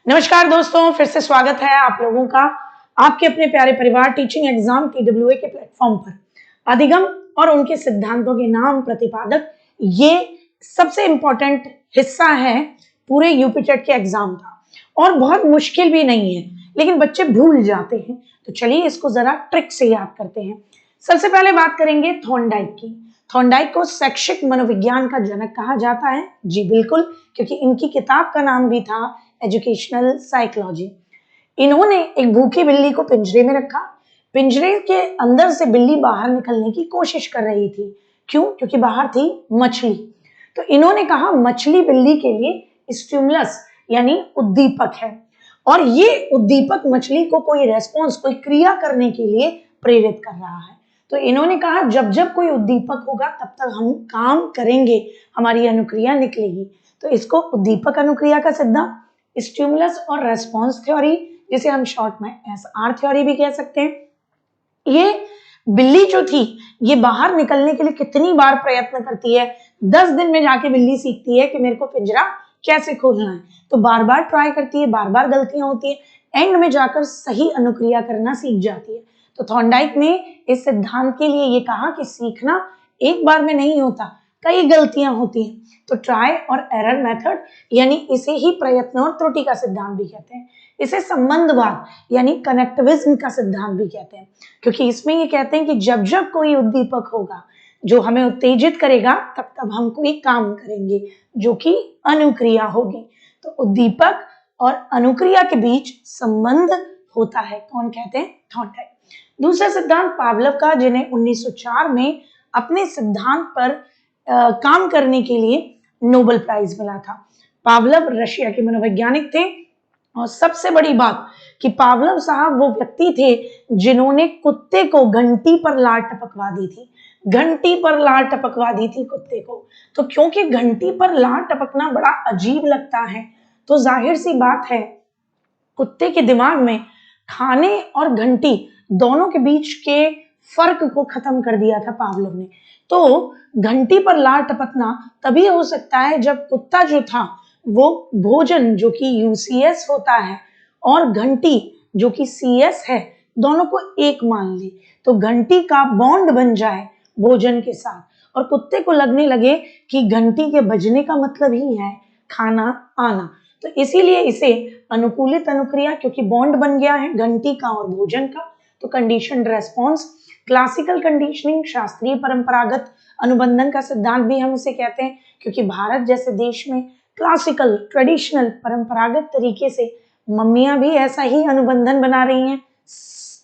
नमस्कार दोस्तों, फिर से स्वागत है आप लोगों का आपके अपने प्यारे परिवार टीचिंग एग्जाम TWA के प्लेटफॉर्म पर। अधिगम और उनके सिद्धांतों के नाम प्रतिपादक ये सबसे इंपॉर्टेंट हिस्सा है पूरे यूपी टेट के एग्जाम का और बहुत मुश्किल भी नहीं है, लेकिन बच्चे भूल जाते हैं। तो चलिए इसको जरा ट्रिक से याद करते हैं। सबसे पहले बात करेंगे थॉर्नडाइक की। थॉर्नडाइक को शैक्षिक मनोविज्ञान का जनक कहा जाता है। जी बिल्कुल, क्योंकि इनकी किताब का नाम भी था एजुकेशनल साइकोलॉजी। इन्होंने एक भूखी बिल्ली को पिंजरे में रखा। पिंजरे के अंदर से बिल्ली बाहर निकलने की कोशिश कर रही थी। क्यों? क्योंकि बाहर थी मछली। तो इन्होंने कहा मछली बिल्ली के लिए स्टिमुलस यानी उद्दीपक है और ये उद्दीपक मछली को कोई रेस्पॉन्स, कोई क्रिया करने के लिए प्रेरित कर रहा है। तो इन्होंने कहा जब जब कोई उद्दीपक होगा तब तक हम काम करेंगे, हमारी अनुक्रिया निकलेगी। तो इसको उद्दीपक अनुक्रिया का सिद्धांत, स्टिमुलस और रेस्पॉन्स थ्योरी, जिसे हम शॉर्ट में SR थ्योरी भी कह सकते हैं। ये बिल्ली जो थी ये बाहर निकलने के लिए कितनी बार प्रयत्न करती है। 10 दिन में जाके बिल्ली सीखती है कि मेरे को पिंजरा कैसे खोलना है। तो बार बार ट्राई करती है, बार बार गलतियां होती है, एंड में जाकर सही अनुक्रिया करना सीख जाती है। तो थॉर्नडाइक ने इस सिद्धांत के लिए ये कहा कि सीखना एक बार में नहीं होता, कई गलतियां होती हैं। तो ट्राई और एरर मेथड यानी इसे ही प्रयत्न और त्रुटि का सिद्धांत भी कहते हैं। इसे संबंधवाद यानी कनेक्टिविज्म का सिद्धांत भी कहते हैं, क्योंकि इसमें ये कहते हैं कि जब जब कोई उद्दीपक होगा जो हमें उत्तेजित करेगा तब तब हम कोई काम करेंगे जो कि अनुक्रिया होगी। तो उद्दीपक और अनुक्रिया के बीच संबंध होता है, कौन कहते हैं? थॉर्नडाइक। दूसरा सिद्धांत पावलोव का, जिन्हें 1904 में अपने सिद्धांत पर काम करने के लिए नोबेल प्राइज मिला था। पावलोव रशिया के मनोवैज्ञानिक थे और सबसे बड़ी बात कि पावलोव साहब वो व्यक्ति थे जिन्होंने कुत्ते को घंटी पर लार टपकवा दी थी। घंटी पर लार टपकवा दी थी कुत्ते को। तो क्योंकि घंटी पर लार टपकना बड़ा अजीब लगता है, तो जाहिर सी बात है कुत्ते के दिमाग में खाने और घंटी दोनों के बीच के फर्क को खत्म कर दिया था पावलोव ने। तो घंटी पर लार टपकना तभी हो सकता है जब कुत्ता जो था वो भोजन जो कि UCS होता है और घंटी जो कि CS है दोनों को एक मान ले। तो घंटी का बॉन्ड बन जाए भोजन के साथ और कुत्ते को लगने लगे कि घंटी के बजने का मतलब ही है खाना आना। तो इसीलिए इसे अनुकूलित अनुक्रिया, क्योंकि बॉन्ड बन गया है घंटी का और भोजन का। तो कंडीशनड रेस्पॉन्स, क्लासिकल कंडीशनिंग, शास्त्रीय परंपरागत अनुबंधन का सिद्धांत भी हम इसे कहते हैं, क्योंकि भारत जैसे देश में क्लासिकल ट्रेडिशनल परंपरागत तरीके से मम्मियां भी ऐसा ही अनुबंधन बना रही हैं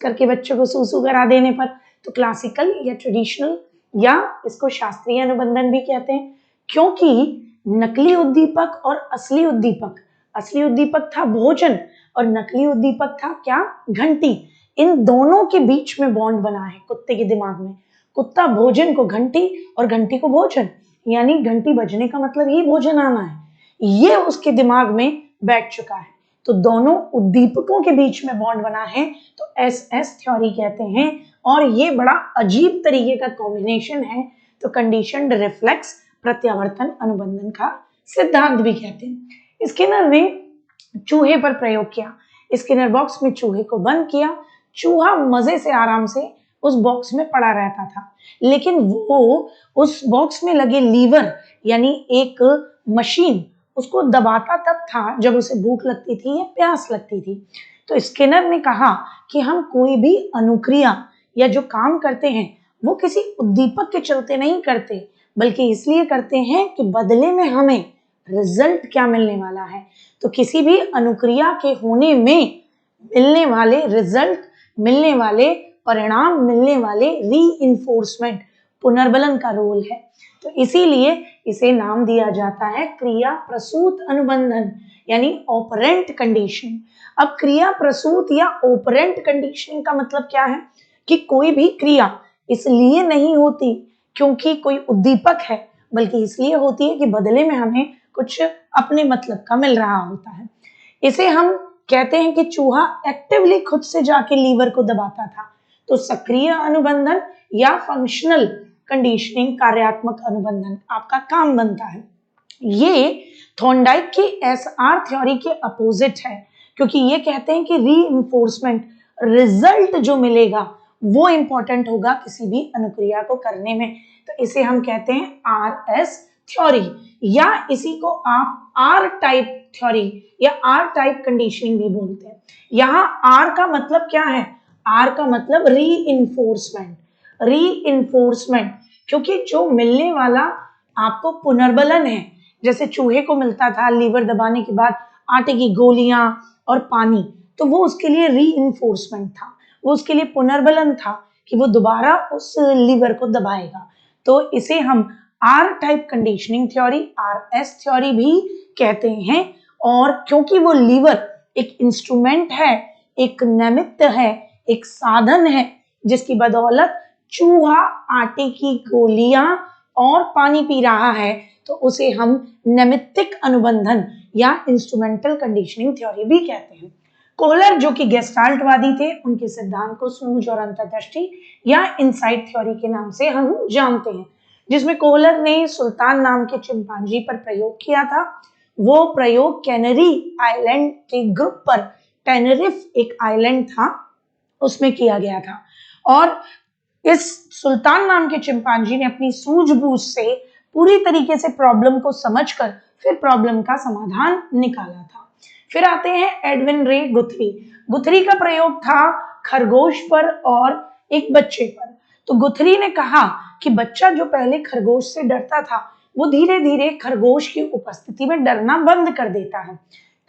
करके बच्चों को सूसू करा देने पर। तो क्लासिकल या ट्रेडिशनल या इसको शास्त्रीय अनुबंधन भी कहते हैं, क्योंकि नकली उद्दीपक और असली उद्दीपक था भोजन और नकली उद्दीपक था क्या? घंटी। इन दोनों के बीच में बॉन्ड बना है कुत्ते के दिमाग में। कुत्ता भोजन को घंटी और घंटी को भोजन, यानी घंटी बजने का मतलब ही भोजन आना है, ये उसके दिमाग में बैठ चुका है। तो दोनों उद्दीपकों के बीच में बॉन्ड बना है, तो SS थ्योरी कहते हैं और ये बड़ा अजीब तरीके का कॉम्बिनेशन है। तो कंडीशनड रिफ्लेक्स प्रत्यावर्तन अनुबंधन का सिद्धांत भी कहते हैं। स्किनर ने चूहे पर प्रयोग किया। स्किनर बॉक्स में चूहे को बंद किया। चूहा मजे से आराम से उस बॉक्स में पड़ा रहता था, लेकिन वो उस बॉक्स में लगे लीवर यानी एक मशीन उसको दबाता तब था जब उसे भूख लगती थी या प्यास लगती थी। तो स्किनर ने कहा कि हम कोई भी अनुक्रिया या जो काम करते हैं वो किसी उद्दीपक के चलते नहीं करते, बल्कि इसलिए करते हैं कि बदले में हमें रिजल्ट क्या मिलने वाला है। तो किसी भी अनुक्रिया के होने में मिलने वाले रिजल्ट, मिलने वाले परिणाम, मिलने वाले रीइंफोर्समेंट, पुनर्बलन का रोल है। तो इसीलिए इसे नाम दिया जाता है क्रिया प्रसूत अनुबंधन यानी ऑपरेंट कंडीशनिंग। अब क्रिया प्रसूत या ऑपरेंट कंडीशनिंग का मतलब क्या है कि कोई भी क्रिया इसलिए नहीं होती क्योंकि कोई उद्दीपक है, बल्कि इसलिए होती है कि बदले में हमें कुछ अपने मतलब का मिल रहा होता है। इसे हम कहते हैं कि चूहा एक्टिवली खुद से जाके लीवर को दबाता था। तो सक्रिय अनुबंधन या फंक्शनल कंडीशनिंग, कार्यात्मक अनुबंधन आपका काम बनता है। ये थॉर्नडाइक की SR थ्योरी के अपोजिट है। क्योंकि ये कहते हैं कि री रिजल्ट जो मिलेगा वो इंपॉर्टेंट होगा किसी भी अनुक्रिया को करने में। तो इसे हम कहते हैं RS थ्योरी, या इसी को आप R टाइप थ्योरी या R टाइप कंडीशनिंग भी बोलते हैं। यहाँ R का मतलब क्या है? R का मतलब री क्योंकि जो मिलने वाला आपको पुनर्बलन है, जैसे चूहे को मिलता था लीवर दबाने के बाद आटे की गोलियां और पानी, तो वो उसके लिए री था, वो उसके लिए पुनर्बलन था कि वो दोबारा उस लीवर को दबाएगा। तो इसे हम R type conditioning theory, RS theory भी कहते हैं। और क्योंकि वो लीवर एक इंस्ट्रूमेंट है, एक निमित्त है, एक साधन है जिसकी बदौलत चूहा आटे की गोलियां और पानी पी रहा है, तो उसे हम नैमित्तिक अनुबंधन या इंस्ट्रूमेंटल कंडीशनिंग थ्योरी भी कहते हैं। कोहलर जो कि गेस्टाल्टवादी थे, उनके सिद्धांत को सूझ और अंतर्दृष्टि या इनसाइट थ्योरी के नाम से हम जानते हैं, जिसमें कोहलर ने सुल्तान नाम के चिंपांजी पर प्रयोग किया था। वो प्रयोग कैनरी आइलैंड के ग्रुप पर, टेनरिफ एक आइलैंड था, उसमें किया गया था। और इस सुल्तान नाम के चिंपांजी ने अपनी सूझबूझ से पूरी तरीके से प्रॉब्लम को समझकर फिर प्रॉब्लम का समाधान निकाला था। फिर आते हैं एडविन रे गुथरी। गुथरी का प्रयोग था खरगोश पर और एक बच्चे पर। तो गुथरी ने कहा कि बच्चा जो पहले खरगोश से डरता था, वो धीरे धीरे खरगोश की उपस्थिति में डरना बंद कर देता है।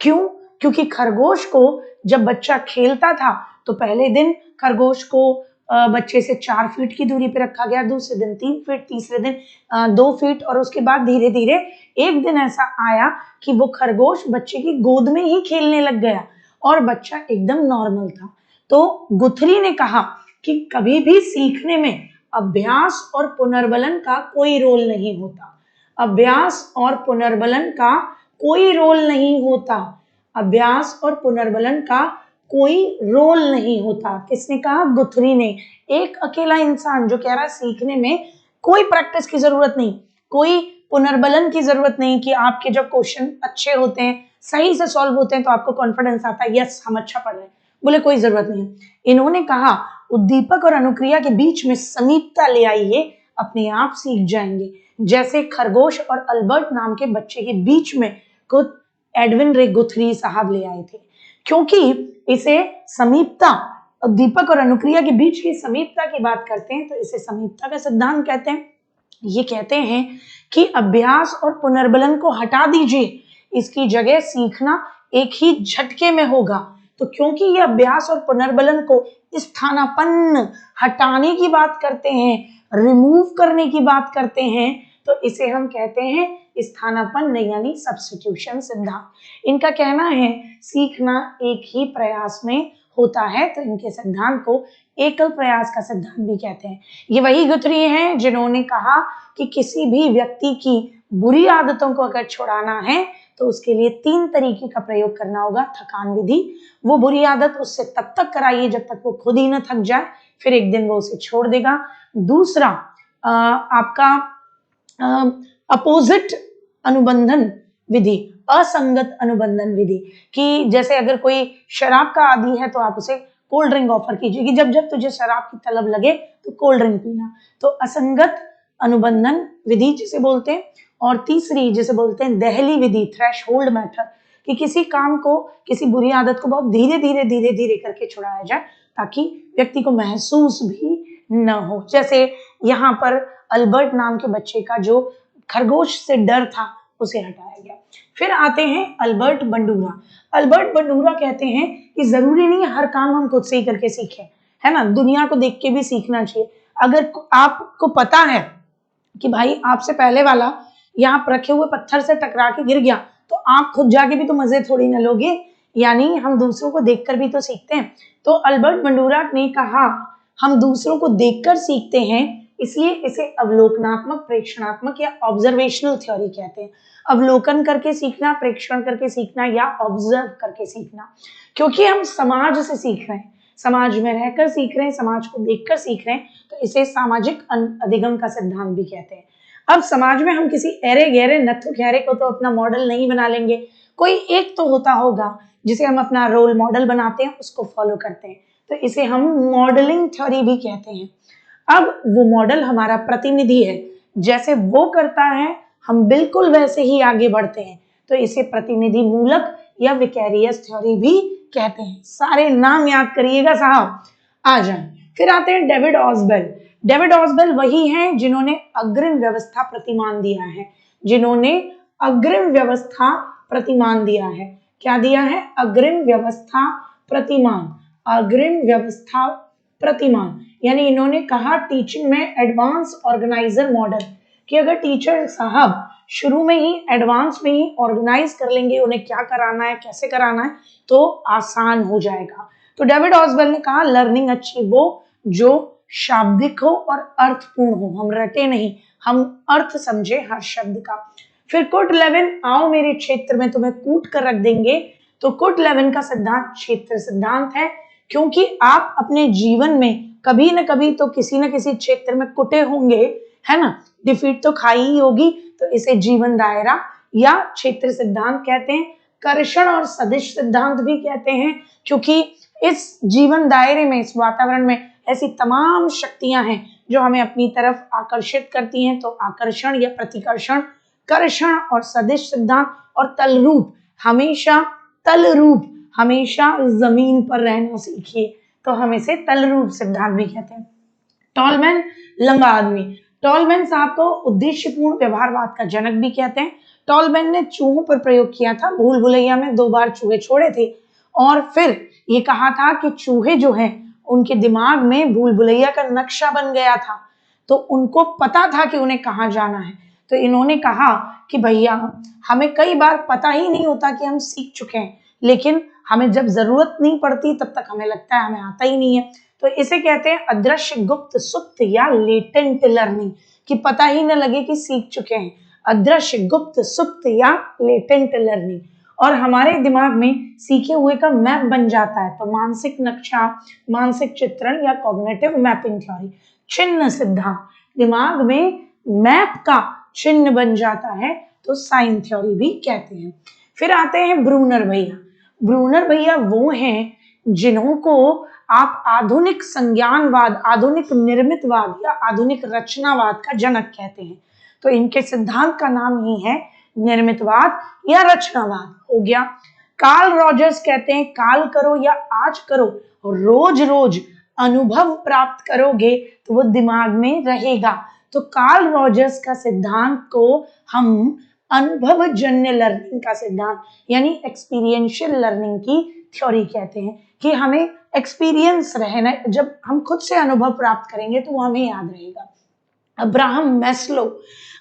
क्यों? क्योंकि खरगोश को जब बच्चा खेलता था तो पहले दिन खरगोश को बच्चे से 4 फीट की दूरी पे रखा गया, दूसरे दिन 3 फीट, तीसरे दिन 2 फीट, और उसके बाद धीरे धीरे एक दिन ऐसा आया कि वो खरगोश बच्चे की गोद में ही खेलने लग गया और बच्चा एकदम नॉर्मल था। तो गुथरी ने कहा कि कभी भी सीखने में अभ्यास और पुनर्बलन का कोई रोल नहीं होता। अभ्यास और पुनर्बलन का कोई रोल नहीं होता। अभ्यास और पुनर्बलन का कोई रोल नहीं होता। किसने कहा? गुथरी ने। एक अकेला इंसान जो कह रहा है सीखने में कोई प्रैक्टिस की जरूरत नहीं, कोई पुनर्बलन की जरूरत नहीं कि आपके जब क्वेश्चन अच्छे होते हैं, सही से सॉल्व होते हैं तो आपको कॉन्फिडेंस आता है, यस हम अच्छा पढ़ रहे हैं, बोले कोई जरूरत नहीं। इन्होंने कहा उद्दीपक और अनुक्रिया के बीच में समीपता ले आइए, अपने आप सीख जाएंगे। जैसे खरगोश और अल्बर्ट नाम के बच्चे के बीच में खुद एडविन रे गुथरी साहब ले आए थे, क्योंकि इसे समीपता, उद्दीपक और अनुक्रिया के बीच की समीपता की बात करते हैं तो इसे समीपता का सिद्धांत कहते हैं। ये कहते हैं कि अभ्यास और पुनर्बलन को हटा दीजिए, इसकी जगह सीखना एक ही झटके में होगा। तो क्योंकि ये अभ्यास और पुनर्बलन को स्थानापन्न, हटाने की बात करते हैं, रिमूव करने की बात करते हैं, तो इसे हम कहते हैं स्थानापन्न यानी सब्स्टिट्यूशन सिद्धांत। इनका कहना है सीखना एक ही प्रयास में होता है, तो इनके सिद्धांत को एकल प्रयास का सिद्धांत भी कहते हैं। ये वही गुथरी हैं जिन्होंने कहा कि किसी भी व्यक्ति की बुरी आदतों को अगर छुड़ाना है तो उसके लिए 3 तरीके का प्रयोग करना होगा। थकान विधि, वो बुरी आदत उससे तब तक कराइए जब तक वो खुद ही न थक जाए, फिर एक दिन वो उसे छोड़ देगा। दूसरा आपका अपोजिट अनुबंधन विधि, असंगत अनुबंधन विधि, कि जैसे अगर कोई शराब का आदी है तो आप उसे कोल्ड ड्रिंक ऑफर कीजिए कि जब जब तुझे शराब की तलब लगे तो कोल्ड ड्रिंक पीना। तो असंगत अनुबंधन विधि जिसे बोलते हैं। और तीसरी जिसे बोलते हैं दहली विधि, थ्रेशहोल्ड मेथड, कि किसी काम को, किसी बुरी आदत को बहुत धीरे धीरे करके छुड़ाया जाए ताकि व्यक्ति को महसूस भी न हो। जैसे यहाँ पर अल्बर्ट नाम के बच्चे का जो खरगोश से डर था उसे हटाया गया। फिर आते हैं अल्बर्ट बंडूरा। अल्बर्ट बंडूरा कहते हैं कि जरूरी नहीं हर काम हम खुद से ही करके सीखें, है ना, दुनिया को देख के भी सीखना चाहिए। अगर आपको पता है कि भाई आपसे पहले वाला यहाँ रखे हुए पत्थर से टकरा के गिर गया तो आप खुद जाके भी तो मजे थोड़ी न लोगे, यानी हम दूसरों को देखकर भी तो सीखते हैं। तो अल्बर्ट बंडूरा ने कहा हम दूसरों को देखकर सीखते हैं, इसलिए इसे अवलोकनात्मक, प्रेक्षणात्मक या ऑब्जर्वेशनल थ्योरी कहते हैं। अवलोकन करके सीखना, प्रेक्षण करके सीखना या ऑब्जर्व करके सीखना, क्योंकि हम समाज से सीख रहे हैं, समाज में रहकर सीख रहे हैं, समाज को देखकर सीख रहे हैं, तो इसे सामाजिक अधिगम का सिद्धांत भी कहते हैं। अब समाज में हम किसी ऐरे गहरे नत्थु खैरे को तो अपना मॉडल नहीं बना लेंगे, कोई एक तो होता होगा जिसे हम अपना रोल मॉडल बनाते हैं, उसको फॉलो करते हैं, तो इसे हम मॉडलिंग थ्योरी भी कहते हैं। अब वो मॉडल हमारा प्रतिनिधि है, जैसे वो करता है हम बिल्कुल वैसे ही आगे बढ़ते हैं, तो इसे प्रतिनिधि मूलक या विकैरियस थ्योरी भी कहते हैं। सारे नाम याद करिएगा साहब, आ जाए। फिर आते हैं डेविड ऑसबेल। डेविड ऑसबेल वही हैं जिन्होंने अग्रिम व्यवस्था प्रतिमान दिया है, जिन्होंने अग्रिम व्यवस्था प्रतिमान दिया है। क्या दिया है? अग्रिम व्यवस्था प्रतिमान। अग्रिम व्यवस्था प्रतिमान यानी इन्होंने कहा टीचिंग में एडवांस ऑर्गेनाइजर मॉडल, कि अगर टीचर साहब शुरू में ही एडवांस में ही ऑर्गेनाइज कर लेंगे उन्हें क्या कराना है, कैसे कराना है, तो आसान हो जाएगा। तो डेविड ऑसबेल ने कहा लर्निंग अच्छी वो जो शाब्दिक हो और अर्थपूर्ण हो, हम रटे नहीं, हम अर्थ समझे हर शब्द का। फिर कुट लेविन, आओ मेरे क्षेत्र में तुम्हें कूट कर रख देंगे। तो कुट लेविन का सिद्धांत क्षेत्र सिद्धांत है, क्योंकि आप अपने जीवन में कभी न कभी तो किसी न किसी क्षेत्र में कुटे होंगे, है ना, डिफीट तो खाई ही होगी, तो इसे जीवन दायरा या क्षेत्र सिद्धांत कहते हैं। कर्षण और सदिश सिद्धांत भी कहते हैं, क्योंकि इस जीवन दायरे में, इस वातावरण में ऐसी तमाम शक्तियां हैं जो हमें अपनी तरफ आकर्षित करती हैं, तो आकर्षण या प्रतिकर्षण। कर्षण और सदिश सिद्धांत। और तलरूप, हमेशा तलरूप, हमेशा जमीन पर रहना सीखिए, तो हम इसे तलरूप सिद्धांत भी कहते हैं। टॉलमैन, लंबा आदमी। टॉलमैन साहब को उद्देश्यपूर्ण व्यवहारवाद का जनक भी कहते हैं। टॉलमैन ने चूहों पर प्रयोग किया था, भूल भुलैया में 2 बार चूहे छोड़े थे, और फिर ये कहा था कि चूहे जो हैं उनके दिमाग में भूल भुलैया का नक्शा बन गया था, तो उनको पता था कि उन्हें कहाँ जाना है। तो इन्होंने कहा कि भैया हमें कई बार पता ही नहीं होता कि हम सीख चुके हैं, लेकिन हमें जब जरूरत नहीं पड़ती तब तक हमें लगता है हमें आता ही नहीं है। तो इसे कहते हैं अदृश्य गुप्त सुप्त या लेटेंट लर्निंग, कि पता ही न लगे कि सीख चुके हैं। अदृश्य गुप्त सुप्त या लेटेंट लर्निंग, और हमारे दिमाग में सीखे हुए का मैप बन जाता है, तो मानसिक नक्शा, मानसिक चित्रण या कॉग्निटिव मैपिंग थ्योरी। चिन्ह सिद्धांत, दिमाग में मैप का चिन्ह बन जाता है, तो साइन थ्योरी भी कहते हैं। फिर आते हैं ब्रूनर भैया। ब्रूनर भैया वो हैं जिन्हों को आप आधुनिक संज्ञानवाद, आधुनिक निर्मितवाद या आधुनिक रचनावाद का जनक कहते हैं। तो इनके सिद्धांत का नाम ही है निर्मितवाद या रचनावाद हो गया। कार्ल रॉजर्स कहते हैं काल करो या आज करो, रोज रोज अनुभव प्राप्त करोगे तो वो दिमाग में रहेगा। तो कार्ल रॉजर्स का सिद्धांत को हम अनुभवजन्य लर्निंग का सिद्धांत यानी एक्सपीरियंशियल लर्निंग की थ्योरी कहते हैं, कि हमें एक्सपीरियंस रहना, जब हम खुद से अनुभव प्राप्त करेंगे तो वो हमें याद रहेगा। अब्राहम मैस्लो,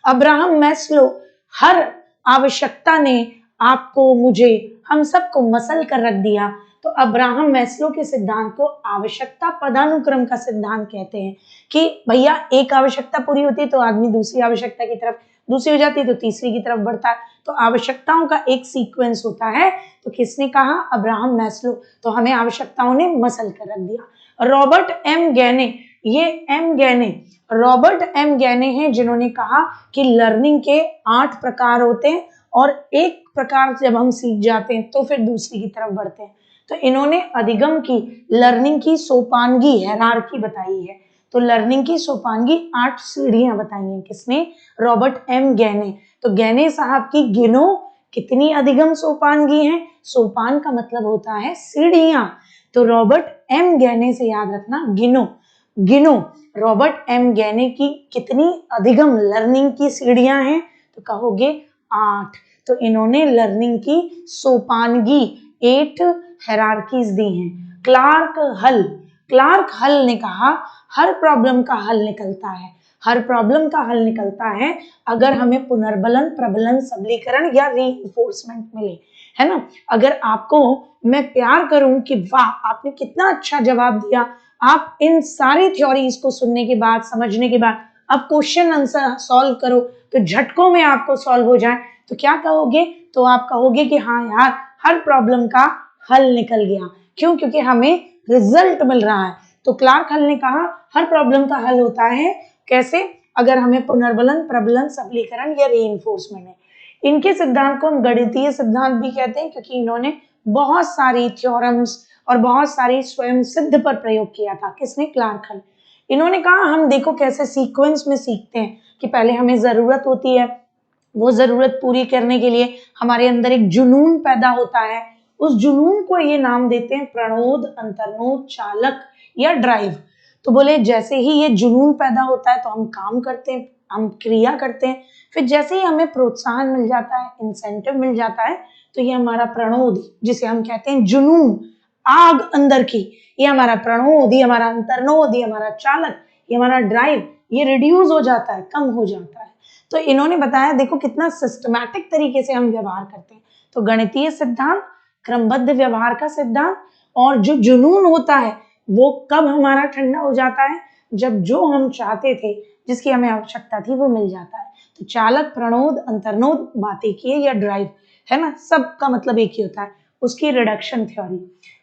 अब्राहम मैस्लो, हर आवश्यकता ने आपको, मुझे, हम सबको मसल कर रख दिया। तो अब्राहम मैस्लो के सिद्धांत को आवश्यकता पदानुक्रम का सिद्धांत कहते हैं, कि भैया एक आवश्यकता पूरी होती है तो आदमी दूसरी आवश्यकता की तरफ, दूसरी हो जाती है तो तीसरी की तरफ बढ़ता है, तो आवश्यकताओं का एक सीक्वेंस होता है। तो किसने कहा? Abraham Maslow. तो हमें आवश्यकताओं ने मसल कर रख दिया। रॉबर्ट एम गैने, ये M Gagne, Robert M Gagne हैं जिन्होंने कहा कि लर्निंग के 8 प्रकार होते हैं, और एक प्रकार जब हम सीख जाते हैं तो फिर दूसरी की तरफ बढ़ते हैं। तो इन्होंने अधिगम की, लर्निंग की सोपानगी, हायरार्की बताई है। तो लर्निंग की सोपानगी 8 सीढ़ियां बताई हैं। किसने? Robert M Gagne. तो गैने साहब की गिनो कितनी अधिगम सोपानगी हैं। सोपान का मतलब होता है सीढ़ियां, तो रॉबर्ट एम गैने से याद रखना, गिनो, गिनो रॉबर्ट एम गैने की कितनी अधिगम लर्निंग की सीढ़ियां हैं, तो कहोगे 8। तो इन्होंने लर्निंग की सोपानगी 8 हायरार्कीज दी हैं। क्लार्क हल, क्लार्क हल ने कहा हर प्रॉब्लम का हल निकलता है, हर प्रॉब्लम का हल निकलता है अगर हमें पुनर्बलन, प्रबलन, सबलीकरण या रीइंफोर्समेंट मिले, है ना। अगर आपको मैं प्यार करूं कि वाह आपने कितना अच्छा जवाब दिया, आप इन सारी थ्योरीज को सुनने के बाद, समझने के बाद अब क्वेश्चन आंसर सॉल्व करो तो झटकों में आपको सॉल्व हो जाए, तो क्या कहोगे? तो आप कहोगे कि हाँ यार हर प्रॉब्लम का हल निकल गया। क्यों? क्योंकि हमें रिजल्ट मिल रहा है। तो क्लार्क हल ने कहा हर प्रॉब्लम का हल होता है, कैसे? अगर हमें पुनर्बलन, प्रबलन, सबलीकरण या रीइंफोर्समेंट है। इनके सिद्धांत को हम गणितीय सिद्धांत भी कहते हैं, क्योंकि इन्होंने बहुत सारी थ्योरम्स और बहुत सारी स्वयं सिद्ध पर प्रयोग किया था। किसने? क्लार्क हल। इन्होंने कहा हम देखो कैसे सीक्वेंस में सीखते हैं कि पहले हमें जरूरत होती है, वो जरूरत पूरी करने के लिए हमारे अंदर एक जुनून पैदा होता है, उस जुनून को ये नाम देते हैं प्रणोद, अंतर्नोद, चालक या ड्राइव। तो बोले जैसे ही ये जुनून पैदा होता है तो हम काम करते हैं, हम क्रिया करते हैं, फिर जैसे ही हमें प्रोत्साहन मिल जाता है, इंसेंटिव मिल जाता है, तो ये हमारा प्रणोद, जिसे हम कहते हैं जुनून, आग अंदर की, ये हमारा प्रणोद, ये हमारा अंतर्नोद, ये हमारा चालक, ये हमारा ड्राइव, ये रिड्यूस हो जाता है, कम हो जाता है। तो इन्होंने बताया देखो कितना सिस्टमैटिक तरीके से हम व्यवहार करते हैं। तो गणितीय सिद्धांत, क्रमबद्ध व्यवहार का सिद्धांत, और जो जुनून होता है वो कब हमारा ठंडा हो जाता है? जब जो हम चाहते थे, जिसकी हमें आवश्यकता थी, वो मिल जाता है। तो चालक, प्रणोद, अंतर्नोद बात एक ही है, या ड्राइव है ना, सबका मतलब एक ही होता है। उसकी रिडक्शन थ्योरी।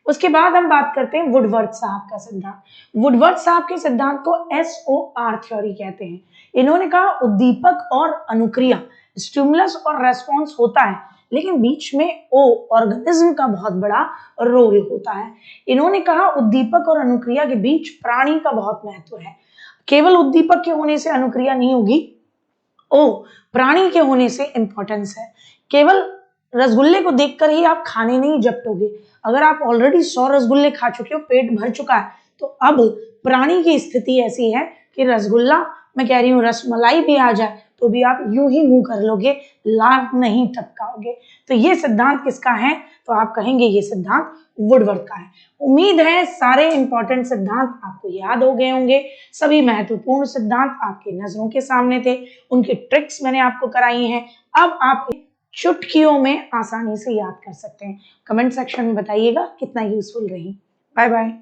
उसके बाद हम बात करते हैं वुडवर्थ साहब का सिद्धांत। वुडवर्थ साहब के सिद्धांत को SOR थ्योरी कहते हैं। इन्होंने कहा उद्दीपक और अनुक्रिया, स्टिमुलस और रेस्पॉन्स होता है, लेकिन बीच में ऑर्गेनिज्म का बहुत बड़ा रोल होता है। इन्होंने कहा उद्दीपक और अनुक्रिया के बीच प्राणी का बहुत महत्व है। केवल उद्दीपक के होने से अनुक्रिया नहीं होगी, प्राणी के होने से इंपॉर्टेंस है। केवल रसगुल्ले को देखकर ही आप खाने नहीं झपटोगे। अगर आप ऑलरेडी 100 रसगुल्ले खा चुके हो, पेट भर चुका है, तो अब प्राणी की स्थिति ऐसी है कि रसगुल्ला, मैं कह रही हूँ रसमलाई भी आ जाए तो भी आप यूं ही मुंह कर लोगे, लार नहीं टपकाओगे। तो ये सिद्धांत किसका है? तो आप कहेंगे ये सिद्धांत वुडवर्थ का है। उम्मीद है सारे इंपॉर्टेंट सिद्धांत आपको याद हो गए होंगे। सभी महत्वपूर्ण सिद्धांत आपके नजरों के सामने थे, उनकी ट्रिक्स मैंने आपको कराई हैं। अब आप चुटकियों में आसानी से याद कर सकते हैं। कमेंट सेक्शन में बताइएगा कितना यूजफुल रही। Bye bye.